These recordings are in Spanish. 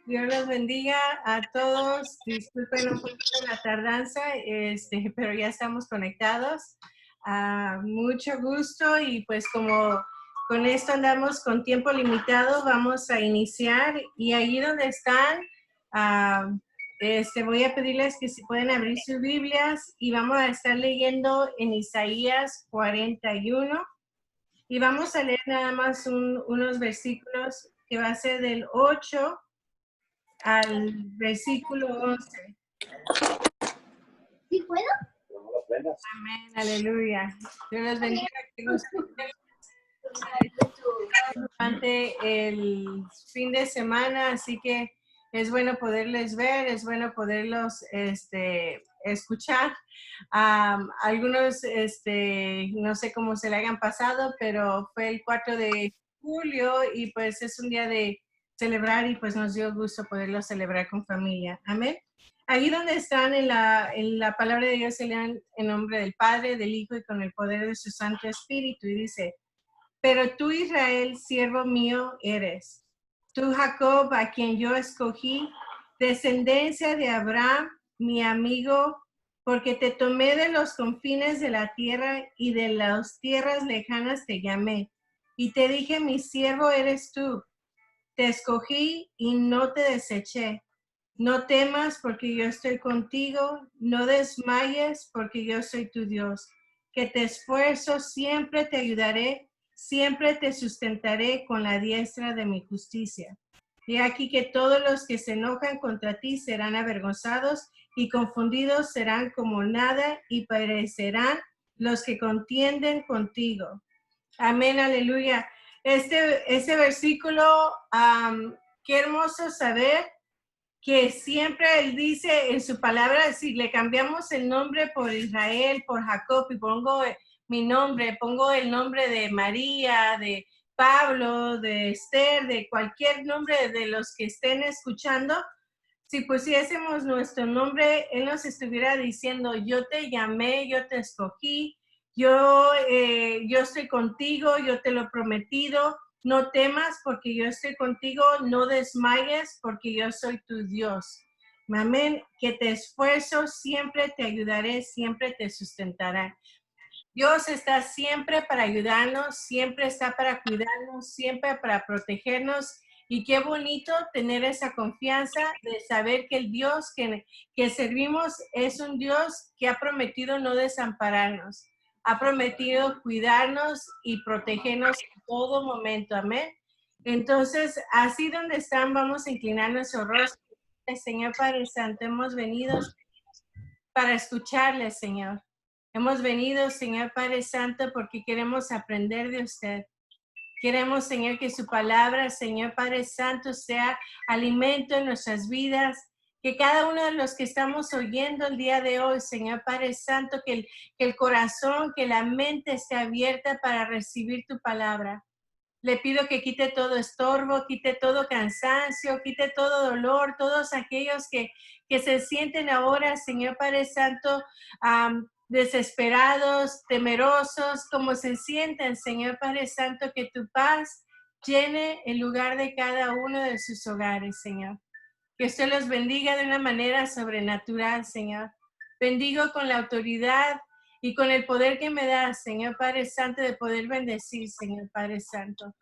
Dios los bendiga a todos. Disculpen un poquito la tardanza, pero ya estamos conectados. Mucho gusto y pues como con esto andamos con tiempo limitado, vamos a iniciar. Y ahí donde están, voy a pedirles que si pueden abrir sus Biblias y vamos a estar leyendo en Isaías 41. Y vamos a leer nada más unos versículos que va a ser del 8 al versículo 11. ¿Sí puedo? Amén, aleluya. Dios les bendiga. Durante el fin de semana, así que es bueno poderles ver, es bueno poderlos escuchar. Algunos, no sé cómo se le hayan pasado, pero fue el 4 de julio y pues es un día de celebrar y pues nos dio gusto poderlo celebrar con familia. Amén. Ahí donde están en la palabra de Dios se lean en nombre del Padre, del Hijo y con el poder de su Santo Espíritu. Y dice: pero tú, Israel, siervo mío eres. Tú, Jacob, a quien yo escogí, descendencia de Abraham, mi amigo, porque te tomé de los confines de la tierra y de las tierras lejanas te llamé. Y te dije, mi siervo eres tú. Te escogí y no te deseché. No temas porque yo estoy contigo. No desmayes porque yo soy tu Dios. Que te esfuerzo, siempre te ayudaré. Siempre te sustentaré con la diestra de mi justicia. Y aquí que todos los que se enojan contra ti serán avergonzados y confundidos serán como nada y perecerán los que contienden contigo. Amén, aleluya. Ese versículo, qué hermoso saber que siempre él dice en su palabra, si le cambiamos el nombre por Israel, por Jacob, y pongo mi nombre, pongo el nombre de María, de Pablo, de Esther, de cualquier nombre de los que estén escuchando, si pusiésemos nuestro nombre, él nos estuviera diciendo, yo te llamé, yo te escogí, yo estoy contigo, yo te lo he prometido. No temas porque yo estoy contigo, no desmayes porque yo soy tu Dios. Amén. Que te esfuerzo, siempre te ayudaré, siempre te sustentaré. Dios está siempre para ayudarnos, siempre está para cuidarnos, siempre para protegernos. Y qué bonito tener esa confianza de saber que el Dios que servimos es un Dios que ha prometido no desampararnos. Ha prometido cuidarnos y protegernos en todo momento. Amén. Entonces, así donde están, vamos a inclinar nuestro rostro. Señor Padre Santo, hemos venido para escucharle, Señor. Hemos venido, Señor Padre Santo, porque queremos aprender de usted. Queremos, Señor, que su palabra, Señor Padre Santo, sea alimento en nuestras vidas. Que cada uno de los que estamos oyendo el día de hoy, Señor Padre Santo, que el corazón, que la mente esté abierta para recibir tu palabra. Le pido que quite todo estorbo, quite todo cansancio, quite todo dolor, todos aquellos que se sienten ahora, Señor Padre Santo, desesperados, temerosos, como se sienten, Señor Padre Santo, que tu paz llene el lugar de cada uno de sus hogares, Señor. Que usted los bendiga de una manera sobrenatural, Señor. Bendigo con la autoridad y con el poder que me das, Señor Padre Santo, de poder bendecir, Señor Padre Santo.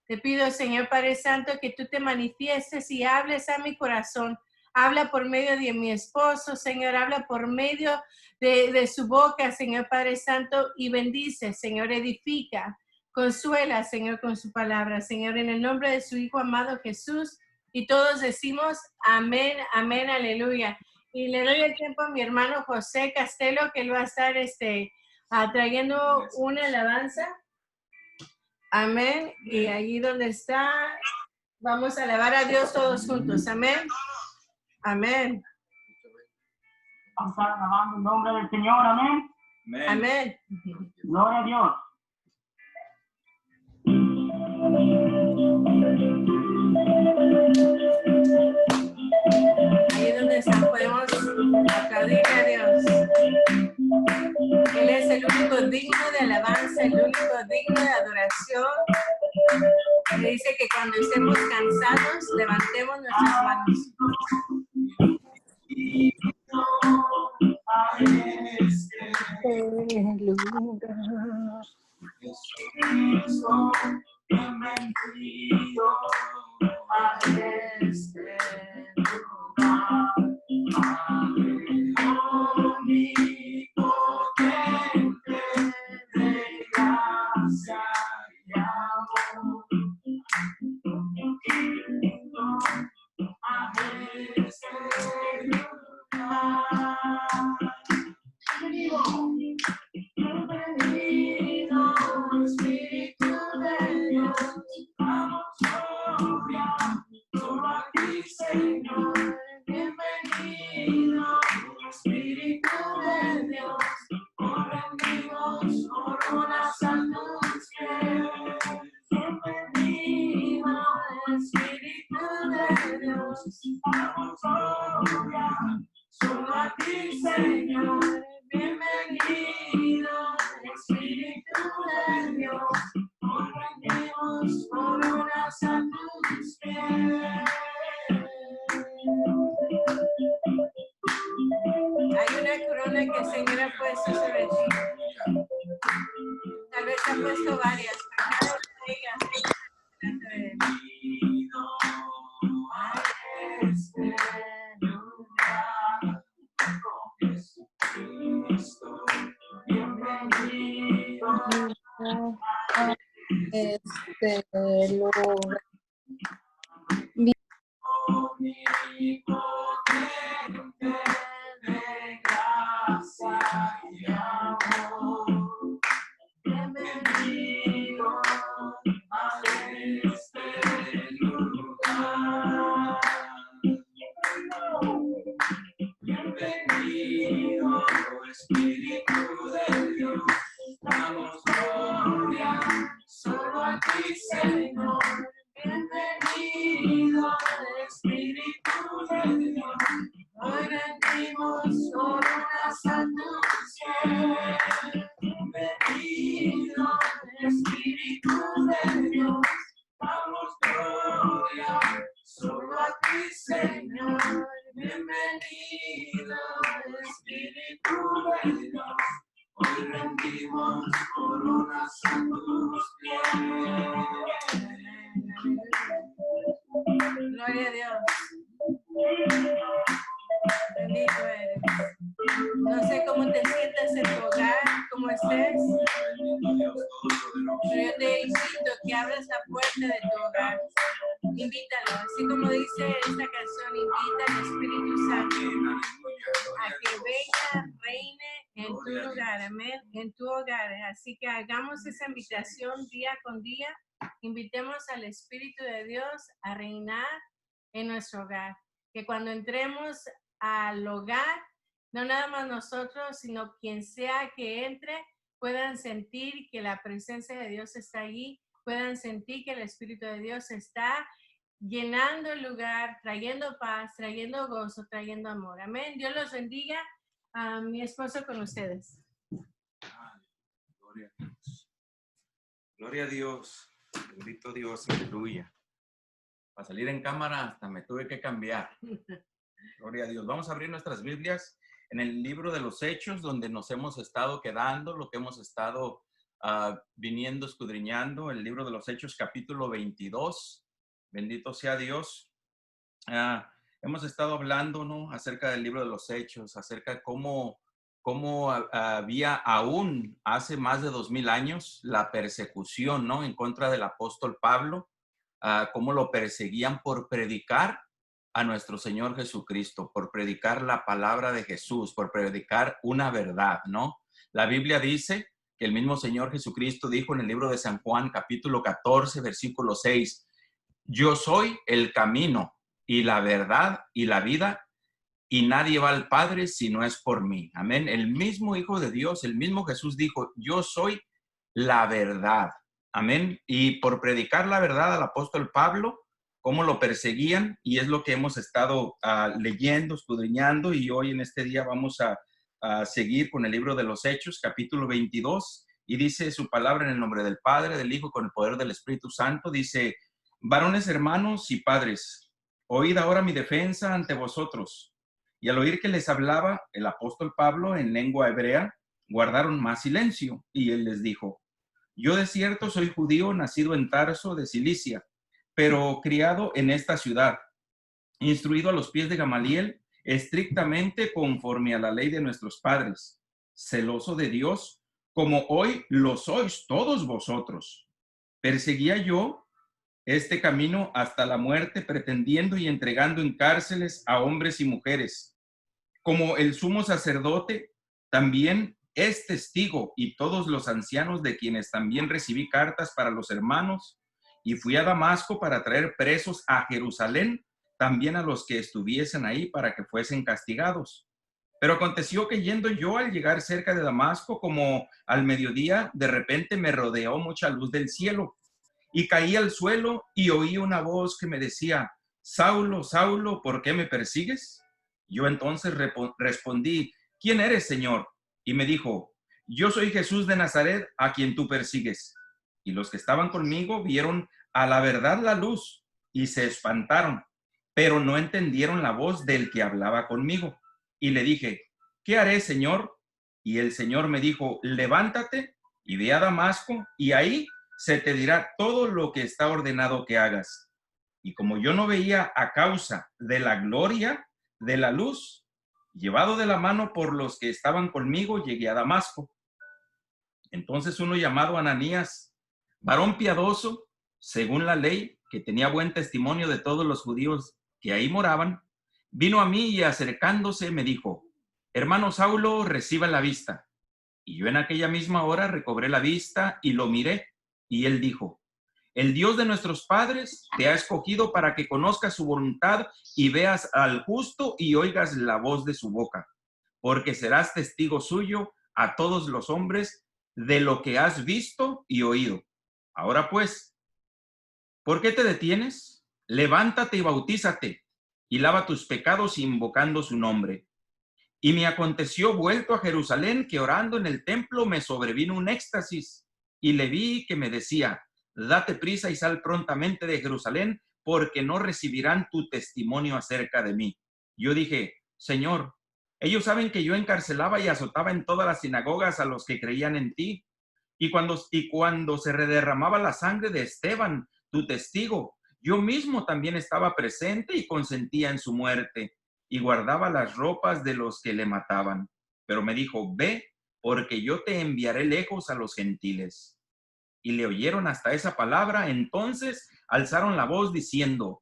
Te pido, Señor Padre Santo, que tú te manifiestes y hables a mi corazón. Habla por medio de mi esposo, Señor, habla por medio de su boca, Señor Padre Santo, y bendice, Señor, edifica, consuela, Señor, con su palabra, Señor, en el nombre de su Hijo amado Jesús. Y todos decimos amén, amén, aleluya. Y le doy el tiempo a mi hermano José Castelo, que él va a estar trayendo una alabanza. Amén. Y allí donde está, vamos a alabar a Dios todos juntos. Amén. Amén. Vamos a estar alabando el nombre del Señor. Amén. Amén. Gloria a Dios. Ahí donde están podemos aplaudir a Dios. Él es el único digno de alabanza, el único digno de adoración. Me dice que cuando estemos cansados, levantemos nuestras manos. Bienvenido a este lugar, omnipotente de gracia y amor. Bienvenido a este lugar. Bienvenido, Espíritu de Dios, damos gloria solo a ti, Señor. Bienvenido, Espíritu de Dios, hoy rendimos coronas a tus pies. Bienvenido, Espíritu de Dios, damos gloria solo a ti, Señor. Bienvenido, Espíritu de Dios, hoy rendimos coronas a tus pies. Hay una corona que el Señor ha puesto sobre ti. Tal vez ha puesto varias, pero cada una de ellas delante de él. Bienvenido a este lugar, con Jesucristo. Bienvenido a este lugar. omnipotente de gracia y amor. Bienvenido a este lugar. Bienvenido, Espíritu de Dios, damos gloria solo a ti, Señor. Bienvenido, Espíritu de Dios, hoy rendimos coronas a tus pies. Bienvenido, Espíritu de Dios, damos gloria solo a ti, Señor. Bienvenido, Espíritu de Dios, hoy rendimos coronas a tus pies. Gloria a Dios. Bendito eres. No sé cómo te sientes en tu hogar, cómo estés, pero yo te invito que abras la puerta de tu hogar. Invítalo, así como dice esta canción, invita al Espíritu Santo a que venga, reine en tu lugar, amén, en tu hogar. Así que hagamos esa invitación día con día. Invitemos al Espíritu de Dios a reinar en nuestro hogar. Que cuando entremos al hogar, no nada más nosotros, sino quien sea que entre, puedan sentir que la presencia de Dios está allí, puedan sentir que el Espíritu de Dios está llenando el lugar, trayendo paz, trayendo gozo, trayendo amor. Amén. Dios los bendiga. A mi esposo con ustedes. Gloria a Dios. Gloria a Dios. Bendito Dios. Aleluya. Para salir en cámara hasta me tuve que cambiar. Gloria a Dios. Vamos a abrir nuestras Biblias en el libro de los Hechos, donde nos hemos estado quedando, lo que hemos estado viniendo, escudriñando, el libro de los Hechos, capítulo 22. Bendito sea Dios. Hemos estado hablando, ¿no?, acerca del libro de los Hechos, acerca de cómo había aún hace más de 2000 años la persecución, ¿no?, en contra del apóstol Pablo, cómo lo perseguían por predicar a nuestro Señor Jesucristo, por predicar la palabra de Jesús, por predicar una verdad, ¿no? La Biblia dice que el mismo Señor Jesucristo dijo en el libro de San Juan, capítulo 14, versículo 6, yo soy el camino y la verdad y la vida, y nadie va al Padre si no es por mí. Amén. El mismo Hijo de Dios, el mismo Jesús dijo, yo soy la verdad. Amén. Y por predicar la verdad al apóstol Pablo, cómo lo perseguían, y es lo que hemos estado leyendo, escudriñando, y hoy en este día vamos a seguir con el libro de los Hechos, capítulo 22, y dice su palabra en el nombre del Padre, del Hijo, con el poder del Espíritu Santo, dice, Varones hermanos y padres, oíd ahora mi defensa ante vosotros. Y al oír que les hablaba el apóstol Pablo en lengua hebrea, guardaron más silencio. Y él les dijo: yo de cierto soy judío, nacido en Tarso de Cilicia, pero criado en esta ciudad, instruido a los pies de Gamaliel, estrictamente conforme a la ley de nuestros padres, celoso de Dios, como hoy lo sois todos vosotros. Perseguía yo este camino hasta la muerte, pretendiendo y entregando en cárceles a hombres y mujeres. Como el sumo sacerdote también es testigo, y todos los ancianos, de quienes también recibí cartas para los hermanos, y fui a Damasco para traer presos a Jerusalén, también a los que estuviesen ahí, para que fuesen castigados. Pero aconteció que yendo yo, al llegar cerca de Damasco, como al mediodía, de repente me rodeó mucha luz del cielo, y caí al suelo y oí una voz que me decía: Saulo, Saulo, ¿por qué me persigues? Yo entonces respondí: ¿quién eres, Señor? Y me dijo: yo soy Jesús de Nazaret, a quien tú persigues. Y los que estaban conmigo vieron a la verdad la luz y se espantaron, pero no entendieron la voz del que hablaba conmigo. Y le dije: ¿qué haré, Señor? Y el Señor me dijo: levántate y ve a Damasco, y ahí se te dirá todo lo que está ordenado que hagas. Y como yo no veía a causa de la gloria de la luz, llevado de la mano por los que estaban conmigo, llegué a Damasco. Entonces uno llamado Ananías, varón piadoso, según la ley, que tenía buen testimonio de todos los judíos que ahí moraban, vino a mí y acercándose me dijo: hermano Saulo, reciba la vista. Y yo en aquella misma hora recobré la vista y lo miré. Y él dijo: el Dios de nuestros padres te ha escogido para que conozcas su voluntad y veas al justo y oigas la voz de su boca, porque serás testigo suyo a todos los hombres de lo que has visto y oído. Ahora pues, ¿por qué te detienes? Levántate y bautízate y lava tus pecados invocando su nombre. Y me aconteció, vuelto a Jerusalén, que orando en el templo me sobrevino un éxtasis, y le vi que me decía: date prisa y sal prontamente de Jerusalén, porque no recibirán tu testimonio acerca de mí. Yo dije: Señor, ellos saben que yo encarcelaba y azotaba en todas las sinagogas a los que creían en ti. Y cuando se derramaba la sangre de Esteban, tu testigo, yo mismo también estaba presente y consentía en su muerte, y guardaba las ropas de los que le mataban. Pero me dijo: ve, porque yo te enviaré lejos a los gentiles. Y le oyeron hasta esa palabra. Entonces alzaron la voz diciendo: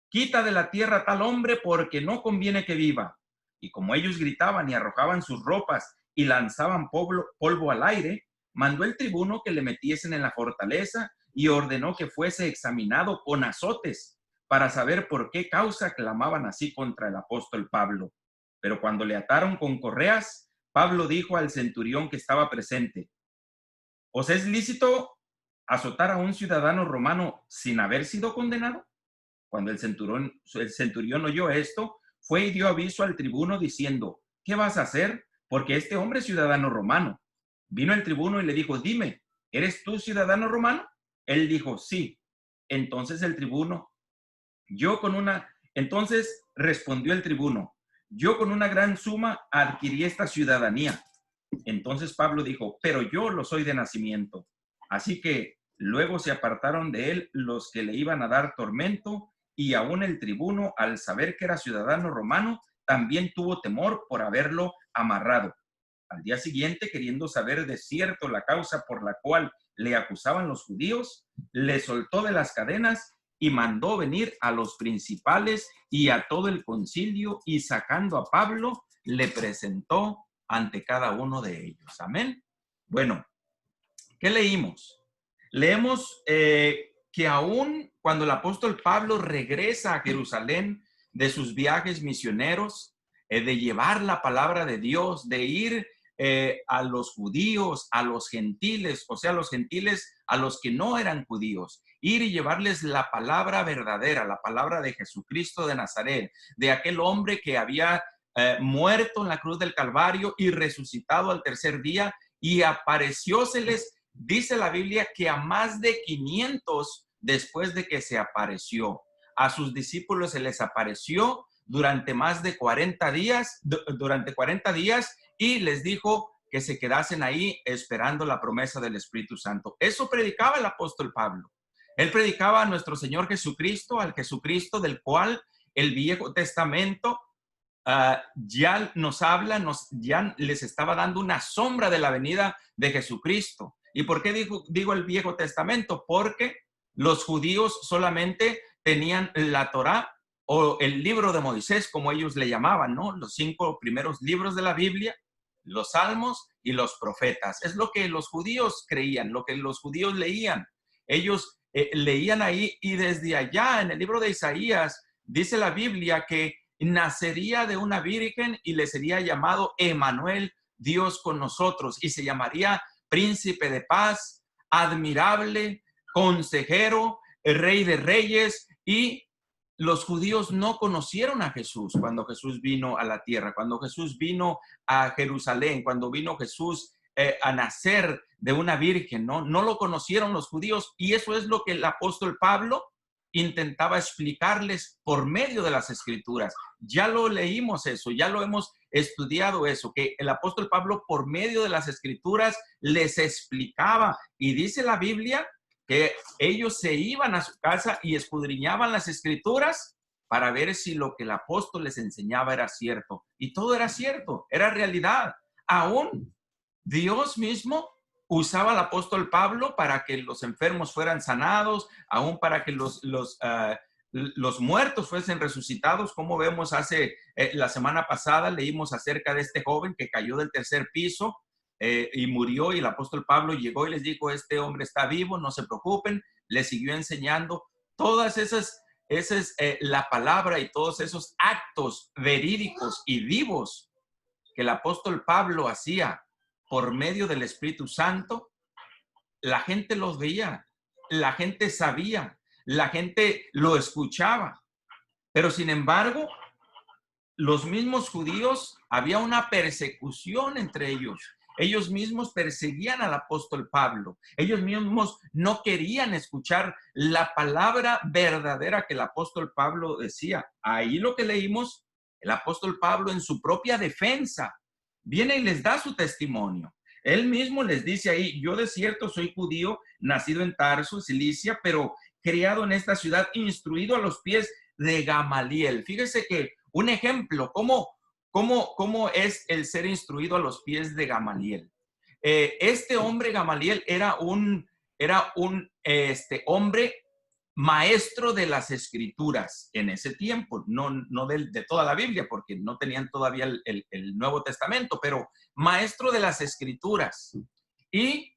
quita de la tierra tal hombre, porque no conviene que viva. Y como ellos gritaban y arrojaban sus ropas y lanzaban polvo al aire, mandó el tribuno que le metiesen en la fortaleza y ordenó que fuese examinado con azotes para saber por qué causa clamaban así contra el apóstol Pablo. Pero cuando le ataron con correas, Pablo dijo al centurión que estaba presente: ¿os es lícito azotar a un ciudadano romano sin haber sido condenado? Cuando el centurión oyó esto, fue y dio aviso al tribuno diciendo: ¿qué vas a hacer? Porque este hombre es ciudadano romano. Vino el tribuno y le dijo: dime, ¿eres tú ciudadano romano? Él dijo: sí. Entonces respondió el tribuno: yo con una gran suma adquirí esta ciudadanía. Entonces Pablo dijo: pero yo lo soy de nacimiento. Así que luego se apartaron de él los que le iban a dar tormento, y aún el tribuno, al saber que era ciudadano romano, también tuvo temor por haberlo amarrado. Al día siguiente, queriendo saber de cierto la causa por la cual le acusaban los judíos, le soltó de las cadenas y mandó venir a los principales y a todo el concilio, y sacando a Pablo, le presentó ante cada uno de ellos. Amén. Bueno, ¿qué leímos? Leemos que aún cuando el apóstol Pablo regresa a Jerusalén de sus viajes misioneros, de llevar la palabra de Dios, de ir a los judíos, a los gentiles, o sea, a los gentiles, a los que no eran judíos, ir y llevarles la palabra verdadera, la palabra de Jesucristo de Nazaret, de aquel hombre que había muerto en la cruz del Calvario y resucitado al tercer día, y aparecióseles, dice la Biblia, que a más de 500 después de que se apareció. A sus discípulos se les apareció durante más de 40 días, durante 40 días, y les dijo que se quedasen ahí esperando la promesa del Espíritu Santo. Eso predicaba el apóstol Pablo. Él predicaba a nuestro Señor Jesucristo, al Jesucristo del cual el Viejo Testamento ya nos habla, ya les estaba dando una sombra de la venida de Jesucristo. ¿Y por qué digo el Viejo Testamento? Porque los judíos solamente tenían la Torá o el libro de Moisés, como ellos le llamaban, ¿no? Los 5 primeros libros de la Biblia, los salmos y los profetas. Es lo que los judíos creían, lo que los judíos leían. Ellos leían ahí, y desde allá en el libro de Isaías dice la Biblia que nacería de una virgen y le sería llamado Emmanuel, Dios con nosotros, y se llamaría Príncipe de Paz, Admirable, Consejero, Rey de Reyes. Y los judíos no conocieron a Jesús cuando Jesús vino a la tierra, cuando Jesús vino a Jerusalén, cuando vino Jesús a nacer de una virgen, ¿no? No lo conocieron los judíos, y eso es lo que el apóstol Pablo intentaba explicarles por medio de las Escrituras. Ya lo leímos eso, ya lo hemos estudiado eso, que el apóstol Pablo por medio de las Escrituras les explicaba, y dice la Biblia que ellos se iban a su casa y escudriñaban las Escrituras para ver si lo que el apóstol les enseñaba era cierto. Y todo era cierto, era realidad. Aún Dios mismo usaba al apóstol Pablo para que los enfermos fueran sanados, aún para que los muertos fuesen resucitados, como vemos la semana pasada, leímos acerca de este joven que cayó del tercer piso y murió, y el apóstol Pablo llegó y les dijo: este hombre está vivo, no se preocupen. Le siguió enseñando todas esas, la palabra y todos esos actos verídicos y vivos que el apóstol Pablo hacía por medio del Espíritu Santo. La gente los veía, la gente sabía, la gente lo escuchaba. Pero sin embargo, los mismos judíos, había una persecución entre ellos. Ellos mismos perseguían al apóstol Pablo. Ellos mismos no querían escuchar la palabra verdadera que el apóstol Pablo decía. Ahí lo que leímos, el apóstol Pablo en su propia defensa viene y les da su testimonio. Él mismo les dice ahí: yo de cierto soy judío, nacido en Tarso, Cilicia, pero criado en esta ciudad, instruido a los pies de Gamaliel. Fíjese que un ejemplo, ¿cómo es el ser instruido a los pies de Gamaliel? Este hombre Gamaliel era un hombre maestro de las Escrituras en ese tiempo, no de toda la Biblia, porque no tenían todavía el Nuevo Testamento, pero maestro de las Escrituras. Y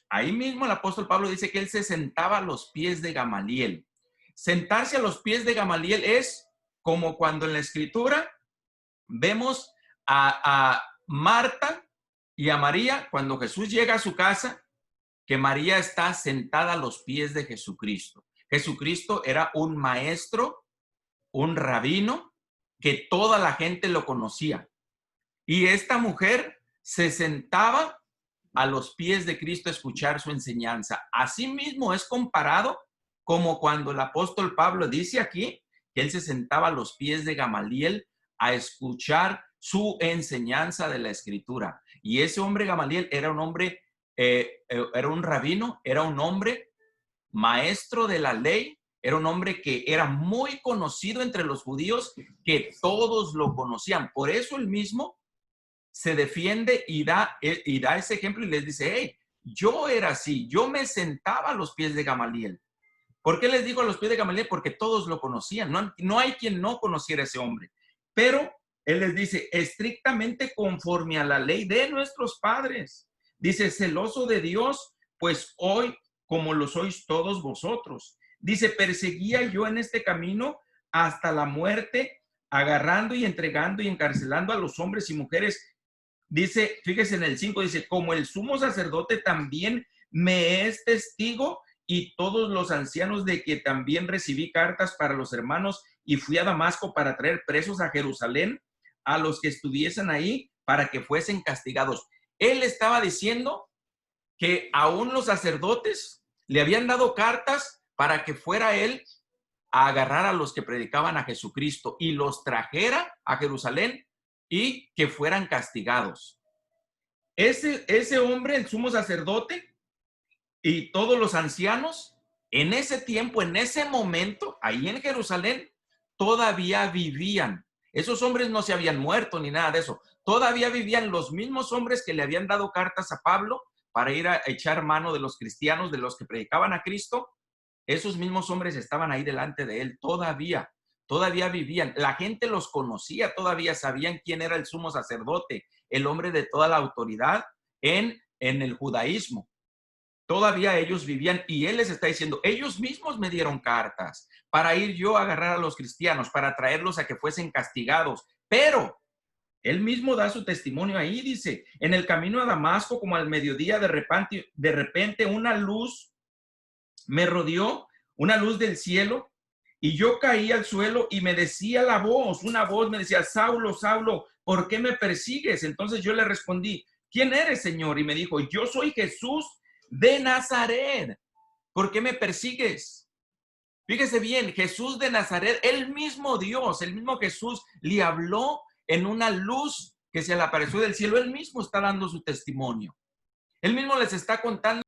ahí mismo el apóstol Pablo dice que él se sentaba a los pies de Gamaliel. Sentarse a los pies de Gamaliel es como cuando en la Escritura vemos a Marta y a María, cuando Jesús llega a su casa, que María está sentada a los pies de Jesucristo. Jesucristo era un maestro, un rabino, que toda la gente lo conocía. Y esta mujer se sentaba a los pies de Cristo a escuchar su enseñanza. Asimismo es comparado como cuando el apóstol Pablo dice aquí que él se sentaba a los pies de Gamaliel a escuchar su enseñanza de la Escritura. Y ese hombre Gamaliel era un hombre, era un rabino, era un hombre maestro de la ley, era un hombre que era muy conocido entre los judíos, que todos lo conocían. Por eso él mismo se defiende y da ese ejemplo y les dice: hey, yo era así, yo me sentaba a los pies de Gamaliel. ¿Por qué les digo a los pies de Gamaliel? Porque todos lo conocían, no hay quien no conociera a ese hombre. Pero él les dice: estrictamente conforme a la ley de nuestros padres. Dice: celoso de Dios, pues hoy como lo sois todos vosotros. Dice: perseguía yo en este camino hasta la muerte, agarrando y entregando y encarcelando a los hombres y mujeres. Dice, fíjese en el 5, dice: como el sumo sacerdote también me es testigo, y todos los ancianos, de que también recibí cartas para los hermanos, y fui a Damasco para traer presos a Jerusalén a los que estuviesen ahí, para que fuesen castigados. Él estaba diciendo que aún los sacerdotes le habían dado cartas para que fuera él a agarrar a los que predicaban a Jesucristo y los trajera a Jerusalén y que fueran castigados. Ese hombre, el sumo sacerdote y todos los ancianos, en ese tiempo, en ese momento, ahí en Jerusalén, todavía vivían. Esos hombres no se habían muerto ni nada de eso. Todavía vivían los mismos hombres que le habían dado cartas a Pablo para ir a echar mano de los cristianos, de los que predicaban a Cristo. Esos mismos hombres estaban ahí delante de él todavía vivían. La gente los conocía, todavía sabían quién era el sumo sacerdote, el hombre de toda la autoridad en el judaísmo. Todavía ellos vivían y él les está diciendo, ellos mismos me dieron cartas para ir yo a agarrar a los cristianos, para traerlos a que fuesen castigados. Pero él mismo da su testimonio ahí, dice, en el camino a Damasco, como al mediodía, de repente una luz me rodeó, una luz del cielo, y yo caí al suelo y me decía una voz me decía, Saulo, Saulo, ¿por qué me persigues? Entonces yo le respondí, ¿quién eres, Señor? Y me dijo, yo soy Jesús de Nazaret. ¿Por qué me persigues? Fíjese bien, Jesús de Nazaret, el mismo Dios, el mismo Jesús le habló en una luz que se le apareció del cielo. Él mismo está dando su testimonio. Él mismo les está contando